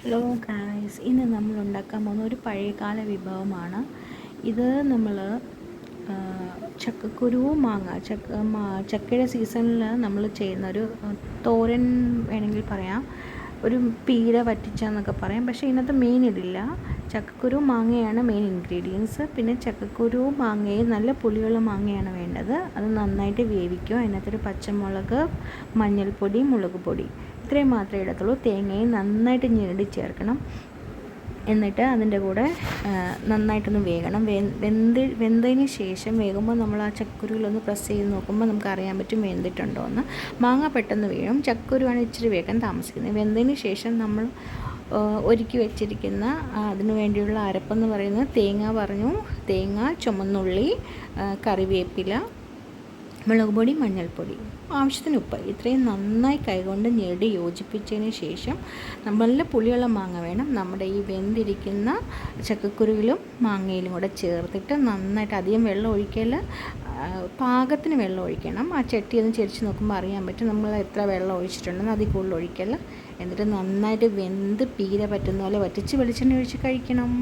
Hello guys, ഇന്ന് നമ്മൾ ഉണ്ടാക്കാൻ പോകുന്ന ഒരു പഴയകാല വിഭവമാണ് ഇത്. നമ്മൾ ചക്കക്കുരുവും ചക്കയുടെ സീസണിൽ നമ്മൾ ചെയ്യുന്നൊരു തോരൻ വേണമെങ്കിൽ പറയാം, ഒരു പീര വറ്റിച്ചെന്നൊക്കെ പറയാം. പക്ഷേ ഇതിനകത്ത് മെയിൻ ഇടില്ല, ചക്കക്കുരു മാങ്ങയാണ് മെയിൻ ഇൻഗ്രീഡിയൻസ്. പിന്നെ ചക്കക്കുരുവും മാങ്ങയും നല്ല പുളിയുള്ള മാങ്ങയാണ് വേണ്ടത്. അത് നന്നായിട്ട് വേവിക്കുക. അതിനകത്തൊരു പച്ചമുളക്, മഞ്ഞൾപ്പൊടി, മുളക് പൊടി ഇത്രയും മാത്രമേ ഇടത്തുള്ളൂ. തേങ്ങയും നന്നായിട്ട് ഞെരടി ചേർക്കണം. എന്നിട്ട് അതിൻ്റെ കൂടെ നന്നായിട്ടൊന്ന് വേകണം. വെന്തതിന് ശേഷം വേകുമ്പോൾ നമ്മൾ ആ ചക്കക്കുരുവിലൊന്ന് പ്രസ് ചെയ്ത് നോക്കുമ്പോൾ നമുക്ക് അറിയാൻ പറ്റും വെന്തിട്ടുണ്ടോ എന്ന്. മാങ്ങ പെട്ടെന്ന് വീഴും, ചക്കക്കുരുവാണ് ഇച്ചിരി വേഗം താമസിക്കുന്നത്. വെന്തതിന് ശേഷം നമ്മൾ ഒരുക്കി വെച്ചിരിക്കുന്ന അതിനു വേണ്ടിയുള്ള അരപ്പെന്ന് പറയുന്നത് തേങ്ങ, ചുമന്നുള്ളി, കറിവേപ്പില, മുളക് പൊടി, മഞ്ഞൾപ്പൊടി, ആവശ്യത്തിന് ഉപ്പ്, ഇത്രയും നന്നായി കൈകൊണ്ട് ഞെരടി യോജിപ്പിച്ചതിന് ശേഷം നല്ല പുളിയുള്ള മാങ്ങ വേണം. നമ്മുടെ ഈ വെന്തിരിക്കുന്ന ചക്കക്കുരുവിലും മാങ്ങയിലും കൂടെ ചേർത്തിട്ട് നന്നായിട്ട്, അധികം വെള്ളം ഒഴിക്കല്, പാകത്തിന് വെള്ളം ഒഴിക്കണം. ആ ചട്ടി ഒന്ന് ചെരിച്ച് നോക്കുമ്പോൾ അറിയാൻ പറ്റും നമ്മൾ എത്ര വെള്ളം ഒഴിച്ചിട്ടുണ്ടെന്ന്. അതിൽ കൂടുതൽ ഒഴിക്കല്. എന്നിട്ട് നന്നായിട്ട് വെന്ത് പീര പറ്റുന്ന പോലെ വറ്റിച്ച് വെളിച്ചെണ്ണ ഒഴിച്ച് കഴിക്കണം.